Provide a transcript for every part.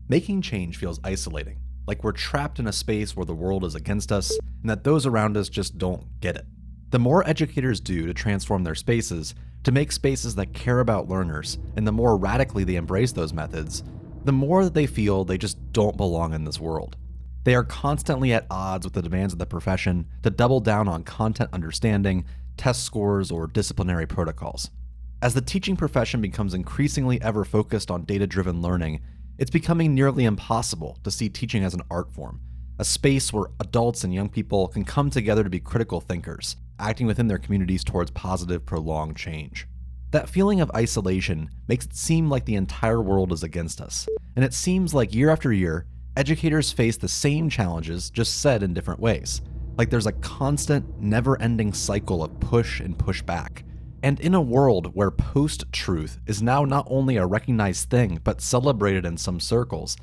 Making change feels isolating, like we're trapped in a space where the world is against us and that those around us just don't get it. The more educators do to transform their spaces, to make spaces that care about learners, and the more radically they embrace those methods, the more that they feel they just don't belong in this world. They are constantly at odds with the demands of the profession to double down on content understanding, test scores, or disciplinary protocols. As the teaching profession becomes increasingly ever focused on data-driven learning, it's becoming nearly impossible to see teaching as an art form, a space where adults and young people can come together to be critical thinkers, acting within their communities towards positive, prolonged change. That feeling of isolation makes it seem like the entire world is against us, and it seems like year after year, educators face the same challenges, just said in different ways. Like there's a constant, never-ending cycle of push and push back. And in a world where post-truth is now not only a recognized thing, but celebrated in some circles,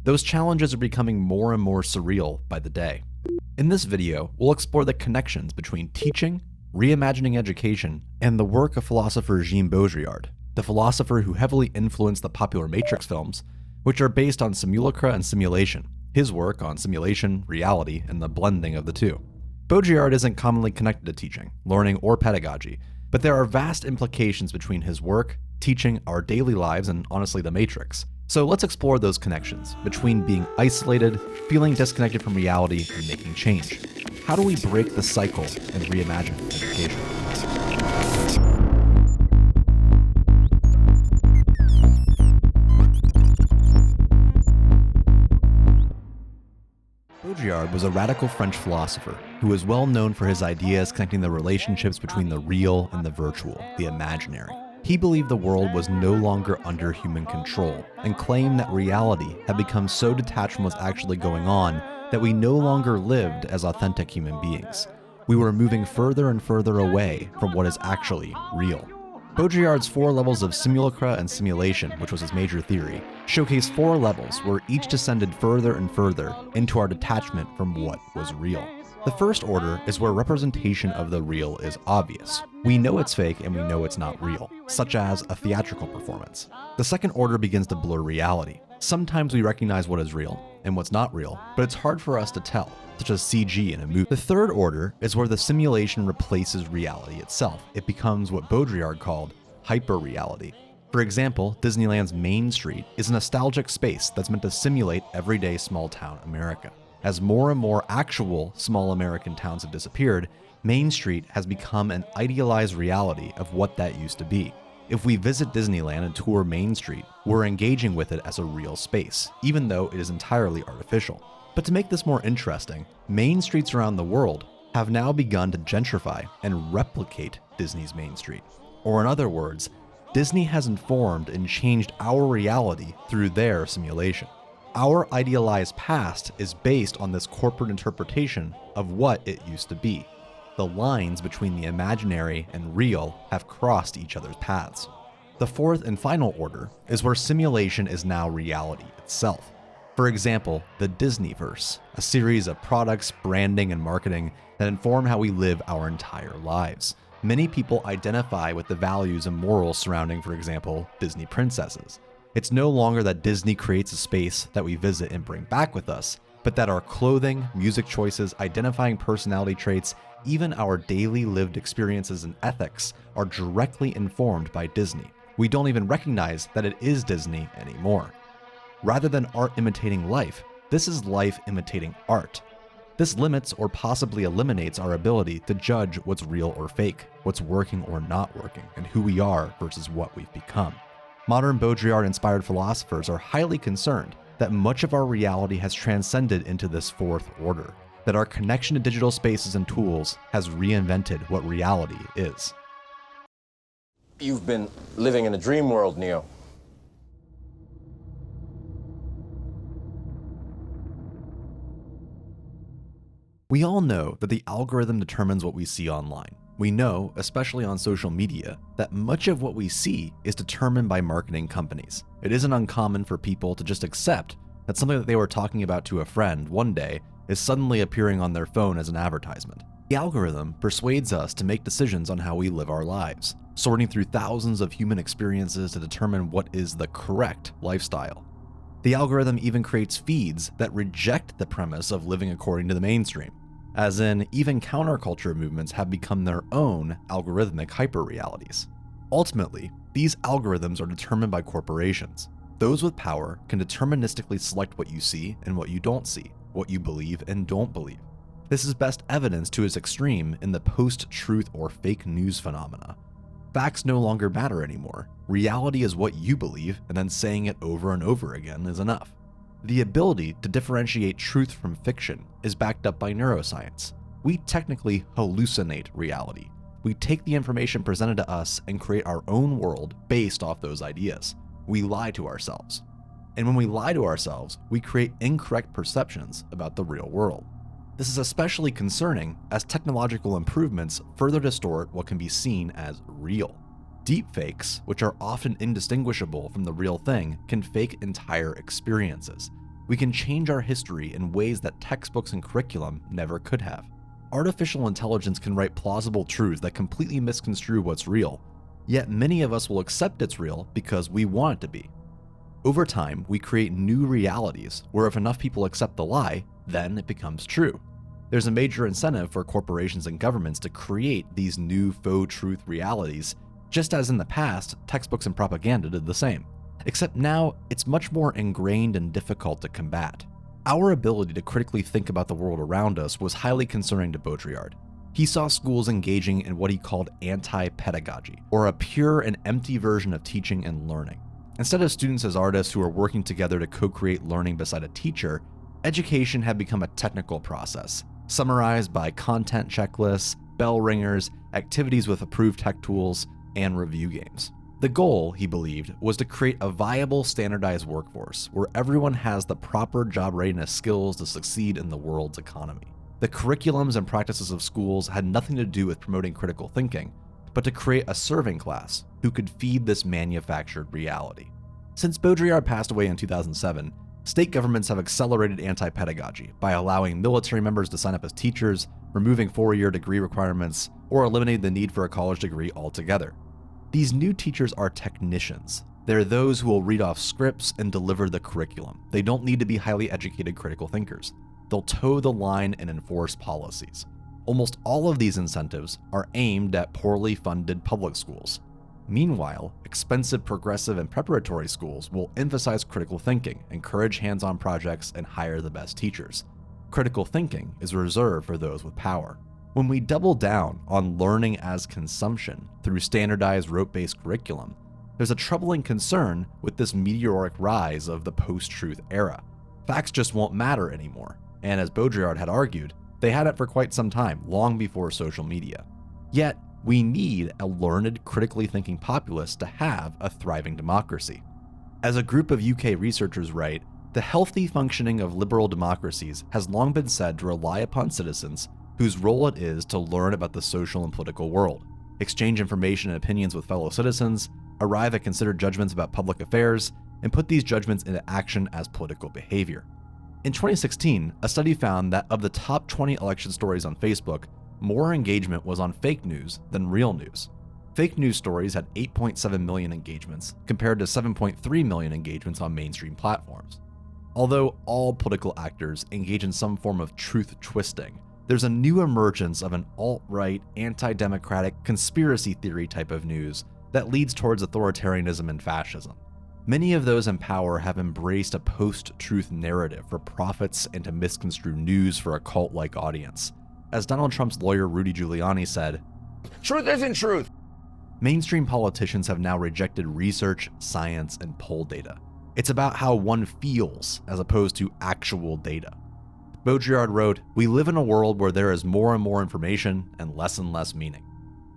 those challenges are becoming more and more surreal by the day. In this video, we'll explore the connections between teaching, reimagining education, and the work of philosopher Jean Baudrillard, the philosopher who heavily influenced the popular Matrix films, which are based on simulacra and simulation, his work on simulation, reality, and the blending of the two. Baudrillard isn't commonly connected to teaching, learning, or pedagogy, but there are vast implications between his work, teaching, our daily lives, and honestly the Matrix. So let's explore those connections between being isolated, feeling disconnected from reality, and making change. How do we break the cycle and reimagine education? Baudrillard was a radical French philosopher who was well known for his ideas connecting the relationships between the real and the virtual, the imaginary. He believed the world was no longer under human control and claimed that reality had become so detached from what's actually going on that we no longer lived as authentic human beings. We were moving further and further away from what is actually real. Baudrillard's 4 levels of simulacra and simulation, which was his major theory, showcased 4 levels where each descended further and further into our detachment from what was real. The first order is where representation of the real is obvious. We know it's fake and we know it's not real, such as a theatrical performance. The second order begins to blur reality. Sometimes we recognize what is real and what's not real, but it's hard for us to tell, such as CG in a movie. The third order is where the simulation replaces reality itself. It becomes what Baudrillard called hyper-reality. For example, Disneyland's Main Street is a nostalgic space that's meant to simulate everyday small-town America. As more and more actual small American towns have disappeared, Main Street has become an idealized reality of what that used to be. If we visit Disneyland and tour Main Street, we're engaging with it as a real space, even though it is entirely artificial. But to make this more interesting, main streets around the world have now begun to gentrify and replicate Disney's Main Street. Or in other words, Disney has informed and changed our reality through their simulation. Our idealized past is based on this corporate interpretation of what it used to be. The lines between the imaginary and real have crossed each other's paths. The fourth and final order is where simulation is now reality itself. For example, the Disneyverse, a series of products, branding, and marketing that inform how we live our entire lives. Many people identify with the values and morals surrounding, for example, Disney princesses. It's no longer that Disney creates a space that we visit and bring back with us, but that our clothing, music choices, identifying personality traits, even our daily lived experiences and ethics are directly informed by Disney. We don't even recognize that it is Disney anymore. Rather than art imitating life, this is life imitating art. This limits or possibly eliminates our ability to judge what's real or fake, what's working or not working, and who we are versus what we've become. Modern Baudrillard-inspired philosophers are highly concerned that much of our reality has transcended into this fourth order, that our connection to digital spaces and tools has reinvented what reality is. You've been living in a dream world, Neo. We all know that the algorithm determines what we see online. We know, especially on social media, that much of what we see is determined by marketing companies. It isn't uncommon for people to just accept that something that they were talking about to a friend one day is suddenly appearing on their phone as an advertisement. The algorithm persuades us to make decisions on how we live our lives, sorting through thousands of human experiences to determine what is the correct lifestyle. The algorithm even creates feeds that reject the premise of living according to the mainstream, as in, even counterculture movements have become their own algorithmic hyperrealities. Ultimately, these algorithms are determined by corporations. Those with power can deterministically select what you see and what you don't see, what you believe and don't believe. This is best evidenced to its extreme in the post-truth or fake news phenomena. Facts no longer matter anymore. Reality is what you believe, and then saying it over and over again is enough. The ability to differentiate truth from fiction is backed up by neuroscience. We technically hallucinate reality. We take the information presented to us and create our own world based off those ideas. We lie to ourselves. And when we lie to ourselves, we create incorrect perceptions about the real world. This is especially concerning as technological improvements further distort what can be seen as real. Deepfakes, which are often indistinguishable from the real thing, can fake entire experiences. We can change our history in ways that textbooks and curriculum never could have. Artificial intelligence can write plausible truths that completely misconstrue what's real, yet many of us will accept it's real because we want it to be. Over time, we create new realities where if enough people accept the lie, then it becomes true. There's a major incentive for corporations and governments to create these new faux truth realities, just as in the past, textbooks and propaganda did the same. Except now, it's much more ingrained and difficult to combat. Our ability to critically think about the world around us was highly concerning to Baudrillard. He saw schools engaging in what he called anti-pedagogy, or a pure and empty version of teaching and learning. Instead of students as artists who are working together to co-create learning beside a teacher, education had become a technical process, summarized by content checklists, bell ringers, activities with approved tech tools, and review games. The goal, he believed, was to create a viable standardized workforce where everyone has the proper job readiness skills to succeed in the world's economy. The curriculums and practices of schools had nothing to do with promoting critical thinking, but to create a serving class who could feed this manufactured reality. Since Baudrillard passed away in 2007, state governments have accelerated anti-pedagogy by allowing military members to sign up as teachers, removing 4-year degree requirements, or eliminating the need for a college degree altogether. These new teachers are technicians. They're those who will read off scripts and deliver the curriculum. They don't need to be highly educated critical thinkers. They'll toe the line and enforce policies. Almost all of these incentives are aimed at poorly funded public schools. Meanwhile, expensive progressive and preparatory schools will emphasize critical thinking, encourage hands-on projects, and hire the best teachers. Critical thinking is reserved for those with power. When we double down on learning as consumption through standardized rote-based curriculum, there's a troubling concern with this meteoric rise of the post-truth era. Facts just won't matter anymore, and as Baudrillard had argued, they hadn't for quite some time, long before social media. Yet, we need a learned, critically thinking populace to have a thriving democracy. As a group of UK researchers write, the healthy functioning of liberal democracies has long been said to rely upon citizens whose role it is to learn about the social and political world, exchange information and opinions with fellow citizens, arrive at considered judgments about public affairs, and put these judgments into action as political behavior. In 2016, a study found that of the top 20 election stories on Facebook, more engagement was on fake news than real news. Fake news stories had 8.7 million engagements, compared to 7.3 million engagements on mainstream platforms. Although all political actors engage in some form of truth twisting, there's a new emergence of an alt-right, anti-democratic, conspiracy theory type of news that leads towards authoritarianism and fascism. Many of those in power have embraced a post-truth narrative for profits and to misconstrue news for a cult-like audience. As Donald Trump's lawyer Rudy Giuliani said, Truth isn't truth. Mainstream politicians have now rejected research, science, and poll data. It's about how one feels as opposed to actual data. Baudrillard wrote, "We live in a world where there is more and more information and less meaning.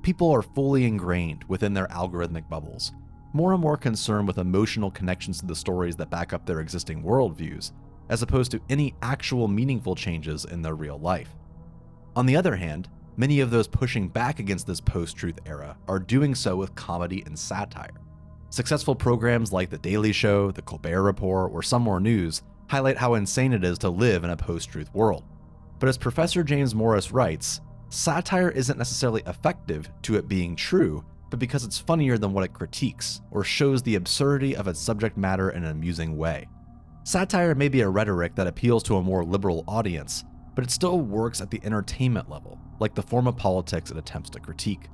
People are fully ingrained within their algorithmic bubbles, more and more concerned with emotional connections to the stories that back up their existing worldviews, as opposed to any actual meaningful changes in their real life." On the other hand, many of those pushing back against this post-truth era are doing so with comedy and satire. Successful programs like The Daily Show, The Colbert Report, or Some More News highlight how insane it is to live in a post-truth world. But as Professor James Morris writes, satire isn't necessarily effective to it being true, but because it's funnier than what it critiques, or shows the absurdity of its subject matter in an amusing way. Satire may be a rhetoric that appeals to a more liberal audience, but it still works at the entertainment level, like the form of politics it attempts to critique.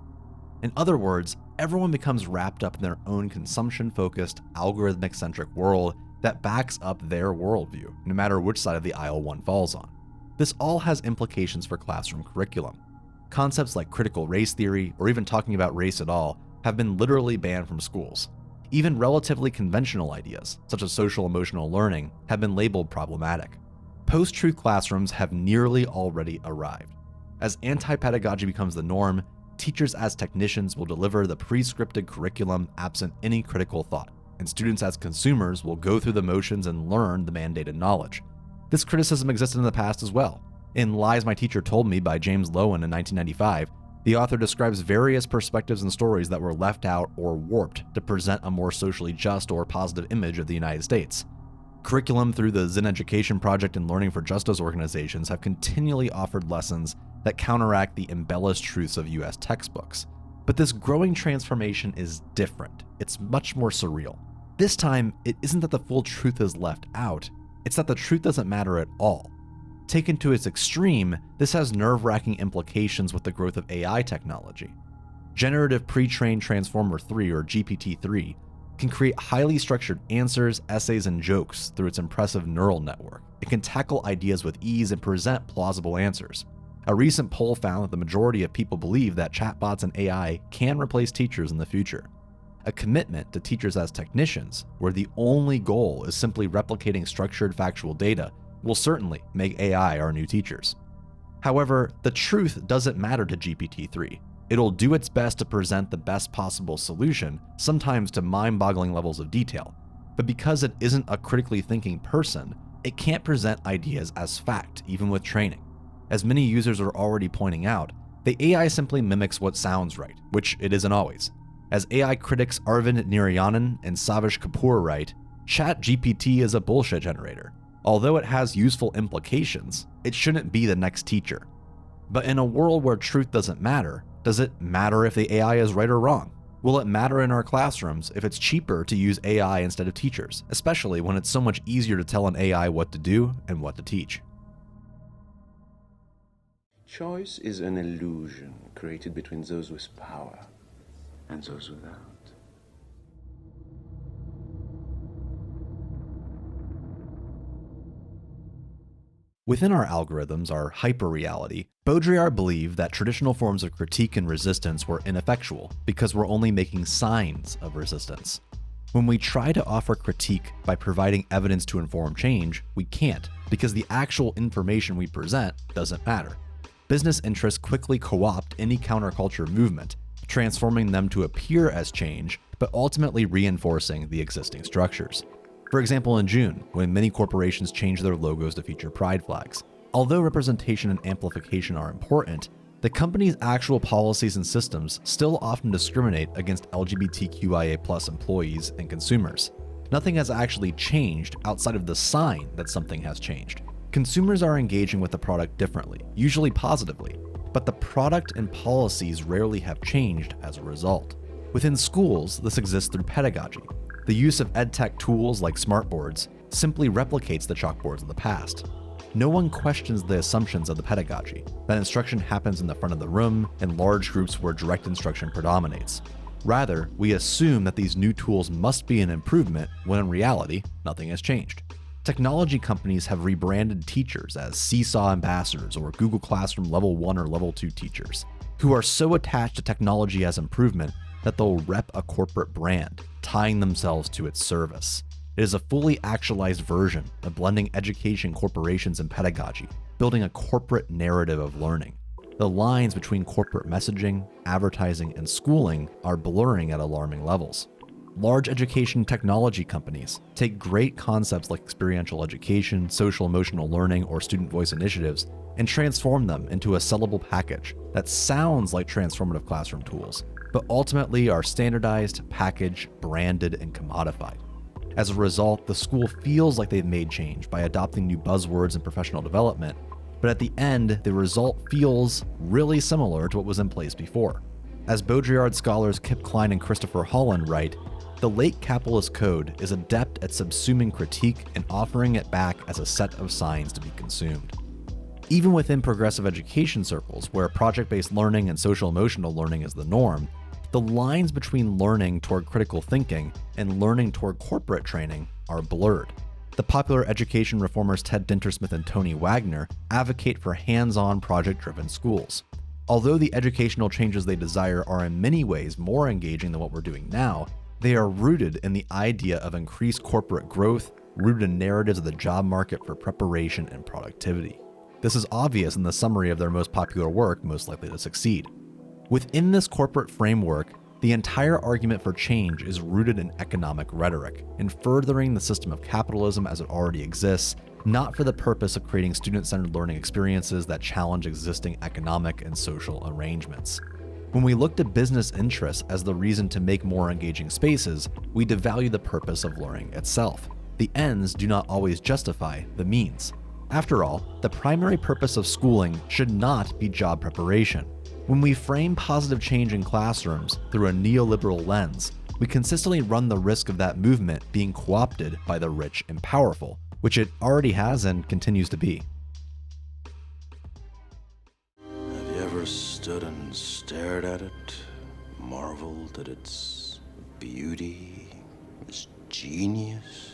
In other words, everyone becomes wrapped up in their own consumption-focused, algorithmic-centric world that backs up their worldview, no matter which side of the aisle one falls on. This all has implications for classroom curriculum. Concepts like critical race theory, or even talking about race at all, have been literally banned from schools. Even relatively conventional ideas, such as social-emotional learning, have been labeled problematic. Post-truth classrooms have nearly already arrived. As anti-pedagogy becomes the norm, teachers as technicians will deliver the pre-scripted curriculum absent any critical thought, and students as consumers will go through the motions and learn the mandated knowledge. This criticism existed in the past as well. In Lies My Teacher Told Me by James Loewen in 1995, the author describes various perspectives and stories that were left out or warped to present a more socially just or positive image of the United States. Curriculum through the Zen Education Project and Learning for Justice organizations have continually offered lessons that counteract the embellished truths of US textbooks. But this growing transformation is different. It's much more surreal. This time, it isn't that the full truth is left out, it's that the truth doesn't matter at all. Taken to its extreme, this has nerve-wracking implications with the growth of AI technology. Generative Pre-trained Transformer 3, or GPT-3, can create highly structured answers, essays, and jokes through its impressive neural network. It can tackle ideas with ease and present plausible answers. A recent poll found that the majority of people believe that chatbots and AI can replace teachers in the future. A commitment to teachers as technicians, where the only goal is simply replicating structured factual data, will certainly make AI our new teachers. However, the truth doesn't matter to GPT-3. It'll do its best to present the best possible solution, sometimes to mind-boggling levels of detail. But because it isn't a critically thinking person, it can't present ideas as fact, even with training. As many users are already pointing out, the AI simply mimics what sounds right, which it isn't always. As AI critics Arvind Narayanan and Savish Kapoor write, ChatGPT is a bullshit generator. Although it has useful implications, it shouldn't be the next teacher. But in a world where truth doesn't matter, does it matter if the AI is right or wrong? Will it matter in our classrooms if it's cheaper to use AI instead of teachers, especially when it's so much easier to tell an AI what to do and what to teach? Choice is an illusion created between those with power and those without. Within our algorithms, our hyperreality, Baudrillard believed that traditional forms of critique and resistance were ineffectual because we're only making signs of resistance. When we try to offer critique by providing evidence to inform change, we can't, because the actual information we present doesn't matter. Business interests quickly co-opt any counterculture movement, transforming them to appear as change, but ultimately reinforcing the existing structures. For example, in June, when many corporations changed their logos to feature pride flags. Although representation and amplification are important, the company's actual policies and systems still often discriminate against LGBTQIA+ employees and consumers. Nothing has actually changed outside of the sign that something has changed. Consumers are engaging with the product differently, usually positively, but the product and policies rarely have changed as a result. Within schools, this exists through pedagogy. The use of edtech tools like smartboards simply replicates the chalkboards of the past. No one questions the assumptions of the pedagogy, that instruction happens in the front of the room in large groups where direct instruction predominates. Rather, we assume that these new tools must be an improvement when in reality, nothing has changed. Technology companies have rebranded teachers as Seesaw ambassadors or Google Classroom Level 1 or Level 2 teachers, who are so attached to technology as improvement that they'll rep a corporate brand, tying themselves to its service. It is a fully actualized version of blending education, corporations, and pedagogy, building a corporate narrative of learning. The lines between corporate messaging, advertising, and schooling are blurring at alarming levels. Large education technology companies take great concepts like experiential education, social emotional learning, or student voice initiatives and transform them into a sellable package that sounds like transformative classroom tools, but ultimately are standardized, packaged, branded, and commodified. As a result, the school feels like they've made change by adopting new buzzwords and professional development, but at the end, the result feels really similar to what was in place before. As Baudrillard scholars Kip Klein and Christopher Holland write, the late capitalist code is adept at subsuming critique and offering it back as a set of signs to be consumed. Even within progressive education circles, where project-based learning and social-emotional learning is the norm, the lines between learning toward critical thinking and learning toward corporate training are blurred. The popular education reformers Ted Dintersmith and Tony Wagner advocate for hands-on project-driven schools. Although the educational changes they desire are in many ways more engaging than what we're doing now, they are rooted in the idea of increased corporate growth, rooted in narratives of the job market for preparation and productivity. This is obvious in the summary of their most popular work, Most Likely to Succeed. Within this corporate framework, the entire argument for change is rooted in economic rhetoric, in furthering the system of capitalism as it already exists, not for the purpose of creating student-centered learning experiences that challenge existing economic and social arrangements. When we look to business interests as the reason to make more engaging spaces, we devalue the purpose of learning itself. The ends do not always justify the means. After all, the primary purpose of schooling should not be job preparation. When we frame positive change in classrooms through a neoliberal lens, we consistently run the risk of that movement being co-opted by the rich and powerful, which it already has and continues to be. Have you ever stood and stared at it, marveled at its beauty, its genius?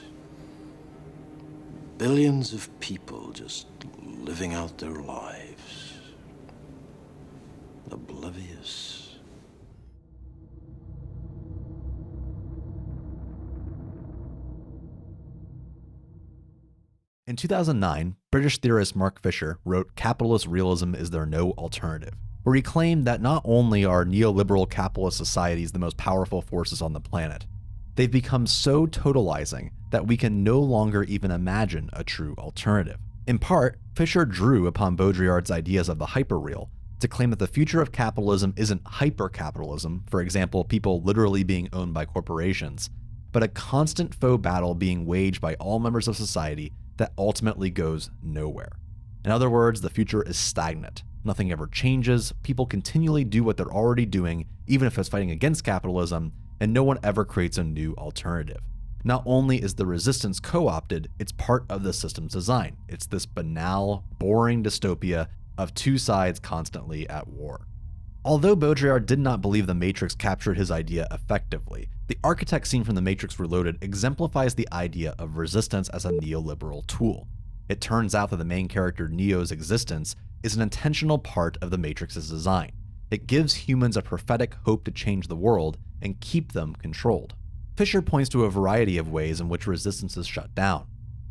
Billions of people just living out their lives, oblivious. In 2009, British theorist Mark Fisher wrote Capitalist Realism Is There No Alternative, where he claimed that not only are neoliberal capitalist societies the most powerful forces on the planet, they've become so totalizing that we can no longer even imagine a true alternative. In part, Fisher drew upon Baudrillard's ideas of the hyperreal to claim that the future of capitalism isn't hyper-capitalism, for example, people literally being owned by corporations, but a constant faux battle being waged by all members of society that ultimately goes nowhere. In other words, the future is stagnant. Nothing ever changes, people continually do what they're already doing, even if it's fighting against capitalism, and no one ever creates a new alternative. Not only is the resistance co-opted, it's part of the system's design. It's this banal, boring dystopia of two sides constantly at war. Although Baudrillard did not believe The Matrix captured his idea effectively, the architect scene from The Matrix Reloaded exemplifies the idea of resistance as a neoliberal tool. It turns out that the main character Neo's existence is an intentional part of The Matrix's design. It gives humans a prophetic hope to change the world and keep them controlled. Fisher points to a variety of ways in which resistance is shut down.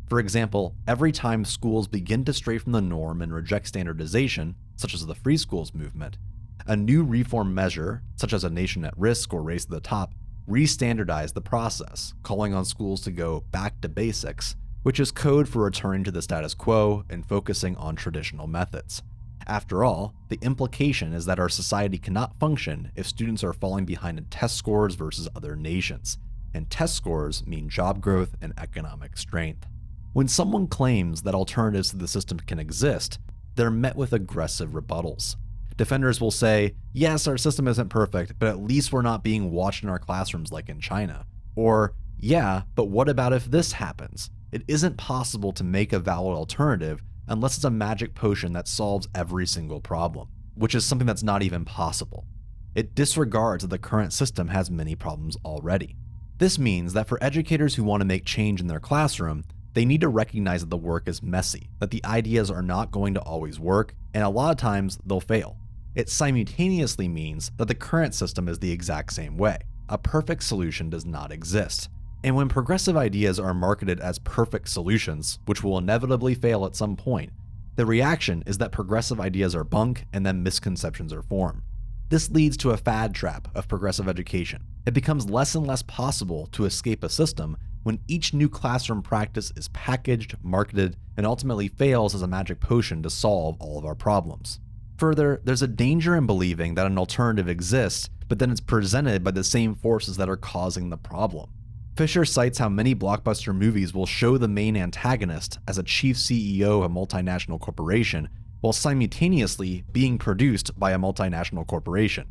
For example, every time schools begin to stray from the norm and reject standardization, such as the free schools movement, a new reform measure, such as a nation at risk or race to the top, re-standardized the process, calling on schools to go back to basics, which is code for returning to the status quo and focusing on traditional methods. After all, the implication is that our society cannot function if students are falling behind in test scores versus other nations, and test scores mean job growth and economic strength. When someone claims that alternatives to the system can exist, they're met with aggressive rebuttals. Defenders will say, yes, our system isn't perfect, but at least we're not being watched in our classrooms like in China. Or, yeah, but what about if this happens? It isn't possible to make a valid alternative unless it's a magic potion that solves every single problem, which is something that's not even possible. It disregards that the current system has many problems already. This means that for educators who want to make change in their classroom, they need to recognize that the work is messy, that the ideas are not going to always work, and a lot of times they'll fail. It simultaneously means that the current system is the exact same way. A perfect solution does not exist. And when progressive ideas are marketed as perfect solutions, which will inevitably fail at some point, the reaction is that progressive ideas are bunk and then misconceptions are formed. This leads to a fad trap of progressive education. It becomes less and less possible to escape a system when each new classroom practice is packaged, marketed, and ultimately fails as a magic potion to solve all of our problems. Further, there's a danger in believing that an alternative exists, but then it's presented by the same forces that are causing the problem. Fisher cites how many blockbuster movies will show the main antagonist as a chief CEO of a multinational corporation, while simultaneously being produced by a multinational corporation.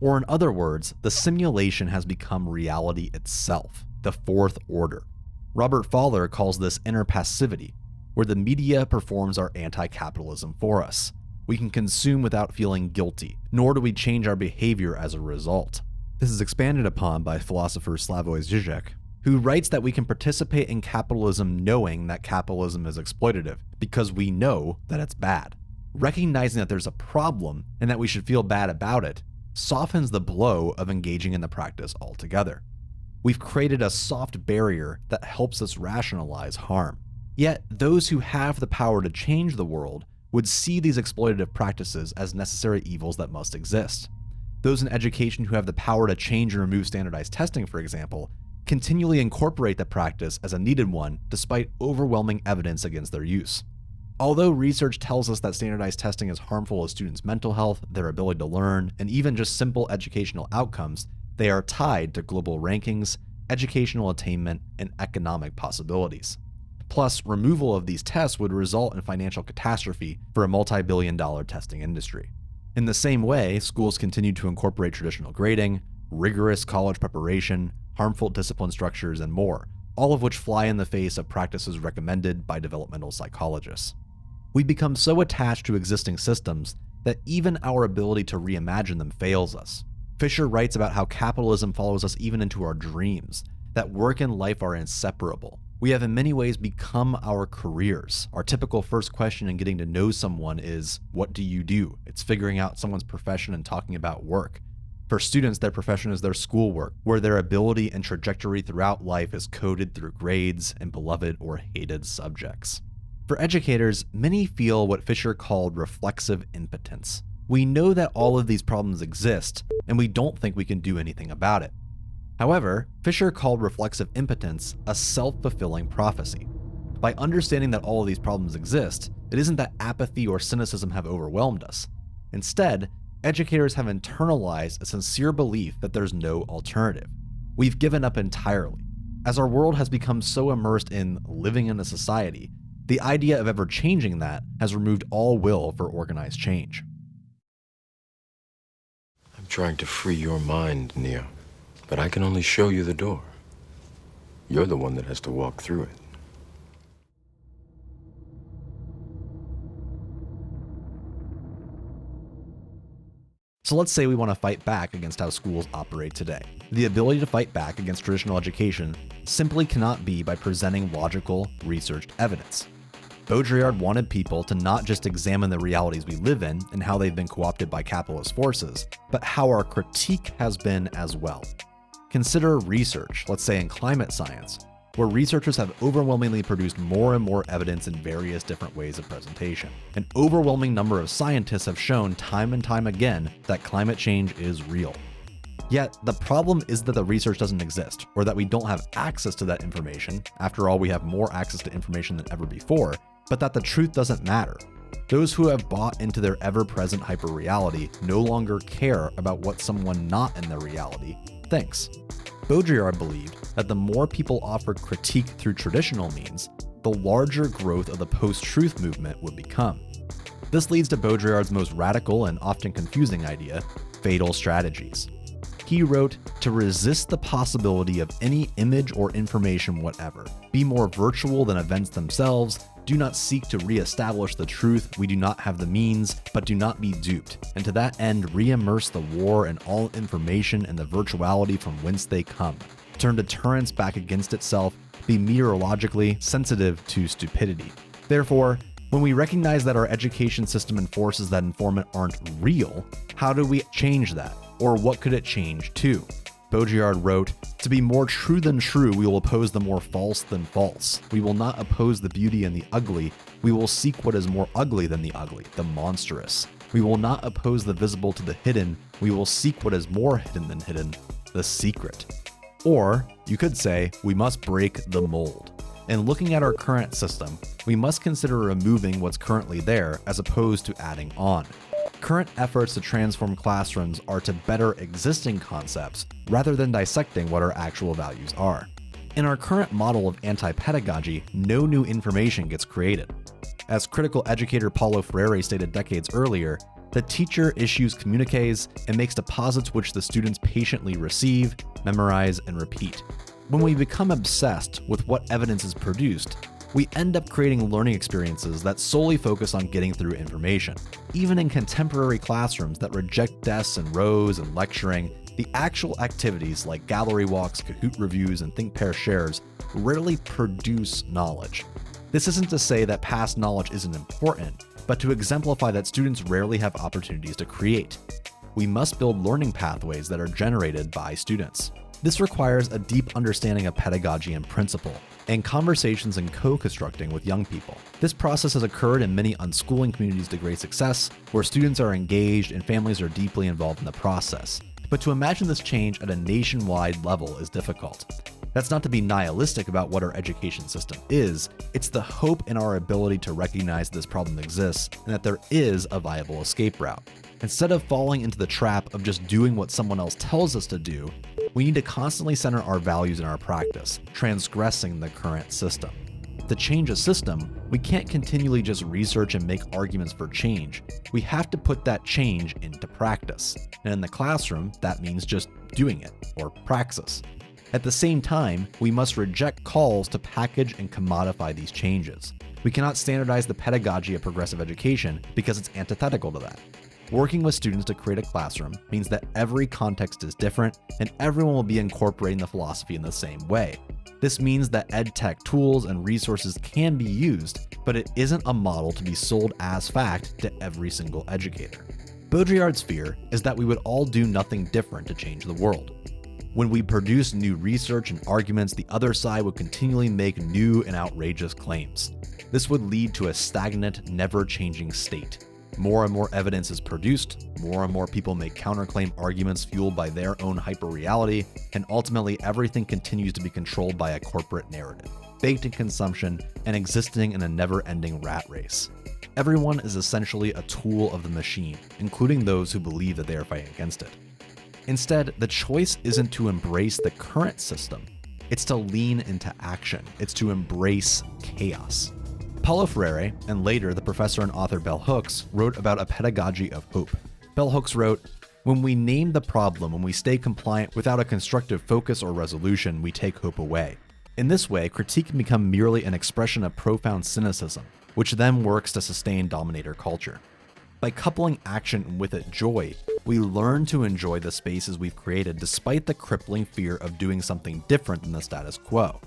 Or in other words, the simulation has become reality itself, the fourth order. Robert Fowler calls this inner passivity, where the media performs our anti-capitalism for us. We can consume without feeling guilty, nor do we change our behavior as a result. This is expanded upon by philosopher Slavoj Žižek, who writes that we can participate in capitalism knowing that capitalism is exploitative, because we know that it's bad. Recognizing that there's a problem and that we should feel bad about it softens the blow of engaging in the practice altogether. We've created a soft barrier that helps us rationalize harm. Yet, those who have the power to change the world would see these exploitative practices as necessary evils that must exist. Those in education who have the power to change and remove standardized testing, for example, continually incorporate the practice as a needed one despite overwhelming evidence against their use. Although research tells us that standardized testing is harmful to students' mental health, their ability to learn, and even just simple educational outcomes, they are tied to global rankings, educational attainment, and economic possibilities. Plus, removal of these tests would result in financial catastrophe for a multi-billion-dollar testing industry. In the same way, schools continue to incorporate traditional grading, rigorous college preparation, harmful discipline structures, and more, all of which fly in the face of practices recommended by developmental psychologists. We become so attached to existing systems that even our ability to reimagine them fails us. Fisher writes about how capitalism follows us even into our dreams, that work and life are inseparable. We have in many ways become our careers. Our typical first question in getting to know someone is, what do you do? It's figuring out someone's profession and talking about work. For students, their profession is their schoolwork, where their ability and trajectory throughout life is coded through grades and beloved or hated subjects. For educators, many feel what Fisher called reflexive impotence. We know that all of these problems exist, and we don't think we can do anything about it. However, Fisher called reflexive impotence a self-fulfilling prophecy. By understanding that all of these problems exist, it isn't that apathy or cynicism have overwhelmed us. Instead, educators have internalized a sincere belief that there's no alternative. We've given up entirely. As our world has become so immersed in living in a society, the idea of ever changing that has removed all will for organized change. I'm trying to free your mind, Neo, but I can only show you the door. You're the one that has to walk through it. So let's say we want to fight back against how schools operate today. The ability to fight back against traditional education simply cannot be by presenting logical, researched evidence. Baudrillard wanted people to not just examine the realities we live in and how they've been co-opted by capitalist forces, but how our critique has been as well. Consider research, let's say in climate science, where researchers have overwhelmingly produced more and more evidence in various different ways of presentation. An overwhelming number of scientists have shown time and time again that climate change is real. Yet, the problem is that the research doesn't exist, or that we don't have access to that information. After all, we have more access to information than ever before, but that the truth doesn't matter. Those who have bought into their ever-present hyper-reality no longer care about what someone not in their reality thinks. Baudrillard believed that the more people offered critique through traditional means, the larger growth of the post-truth movement would become. This leads to Baudrillard's most radical and often confusing idea, fatal strategies. He wrote, to resist the possibility of any image or information whatever, be more virtual than events themselves, do not seek to re-establish the truth, we do not have the means, but do not be duped, and to that end re-immerse the war and all information and the virtuality from whence they come. Turn deterrence back against itself, be meteorologically sensitive to stupidity. Therefore, when we recognize that our education system enforces that informant aren't real, how do we change that? Or what could it change to? Baudrillard wrote, to be more true than true, we will oppose the more false than false. We will not oppose the beauty and the ugly. We will seek what is more ugly than the ugly, the monstrous. We will not oppose the visible to the hidden. We will seek what is more hidden than hidden, the secret. Or, you could say, we must break the mold. In looking at our current system, we must consider removing what's currently there as opposed to adding on. Current efforts to transform classrooms are to better existing concepts rather than dissecting what our actual values are. In our current model of anti-pedagogy, no new information gets created. As critical educator Paulo Freire stated decades earlier, The teacher issues communiques and makes deposits which the students patiently receive, memorize, and repeat. When we become obsessed with what evidence is produced, we end up creating learning experiences that solely focus on getting through information. Even in contemporary classrooms that reject desks and rows and lecturing, the actual activities like gallery walks, Kahoot reviews, and think, pair, shares rarely produce knowledge. This isn't to say that past knowledge isn't important, but to exemplify that students rarely have opportunities to create. We must build learning pathways that are generated by students. This requires a deep understanding of pedagogy and principle, and conversations and co-constructing with young people. This process has occurred in many unschooling communities to great success, where students are engaged and families are deeply involved in the process. But to imagine this change at a nationwide level is difficult. That's not to be nihilistic about what our education system is, it's the hope in our ability to recognize this problem exists and that there is a viable escape route. Instead of falling into the trap of just doing what someone else tells us to do, we need to constantly center our values in our practice, transgressing the current system. To change a system, we can't continually just research and make arguments for change. We have to put that change into practice. And in the classroom, that means just doing it, or praxis. At the same time, we must reject calls to package and commodify these changes. We cannot standardize the pedagogy of progressive education because it's antithetical to that. Working with students to create a classroom means that every context is different and everyone will be incorporating the philosophy in the same way. This means that EdTech tools and resources can be used, but it isn't a model to be sold as fact to every single educator. Baudrillard's fear is that we would all do nothing different to change the world. When we produce new research and arguments, the other side would continually make new and outrageous claims. This would lead to a stagnant, never-changing state. More and more evidence is produced, more and more people make counterclaim arguments fueled by their own hyper-reality, and ultimately everything continues to be controlled by a corporate narrative, baked in consumption and existing in a never-ending rat race. Everyone is essentially a tool of the machine, including those who believe that they are fighting against it. Instead, the choice isn't to embrace the current system, it's to lean into action, it's to embrace chaos. Paulo Freire, and later the professor and author Bell Hooks, wrote about a pedagogy of hope. Bell Hooks wrote, "When we name the problem, when we stay compliant without a constructive focus or resolution, we take hope away. In this way, critique can become merely an expression of profound cynicism, which then works to sustain dominator culture. By coupling action with it joy, we learn to enjoy the spaces we've created despite the crippling fear of doing something different than the status quo.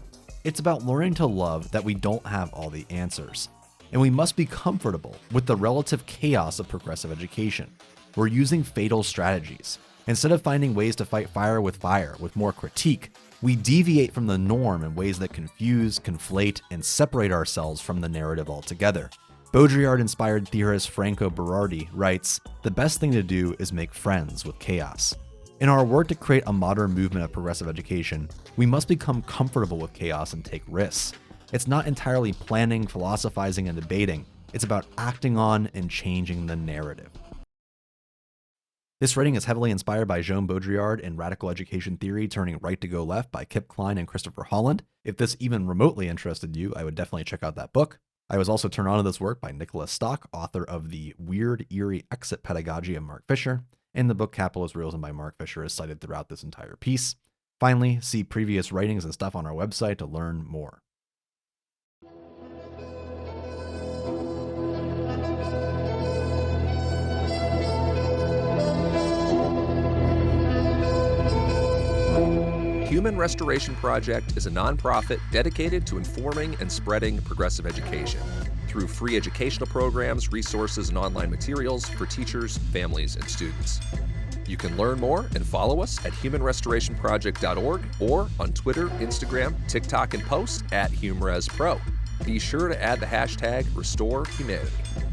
It's about learning to love that we don't have all the answers, and we must be comfortable with the relative chaos of progressive education. We're using fatal strategies. Instead of finding ways to fight fire with more critique, we deviate from the norm in ways that confuse, conflate, and separate ourselves from the narrative altogether." Baudrillard-inspired theorist Franco Berardi writes, "The best thing to do is make friends with chaos." In our work to create a modern movement of progressive education, we must become comfortable with chaos and take risks. It's not entirely planning, philosophizing, and debating. It's about acting on and changing the narrative. This writing is heavily inspired by Jean Baudrillard in Radical Education Theory, Turning Right to Go Left by Kip Klein and Christopher Holland. If this even remotely interested you, I would definitely check out that book. I was also turned on to this work by Nicholas Stock, author of The Weird, Eerie Exit Pedagogy of Mark Fisher, and the book Capitalist Realism by Mark Fisher is cited throughout this entire piece. Finally, see previous writings and stuff on our website to learn more. Human Restoration Project is a nonprofit dedicated to informing and spreading progressive education through free educational programs, resources, and online materials for teachers, families, and students. You can learn more and follow us at humanrestorationproject.org or on Twitter, Instagram, TikTok, and post at HumResPro. Be sure to add the hashtag RestoreHumanity.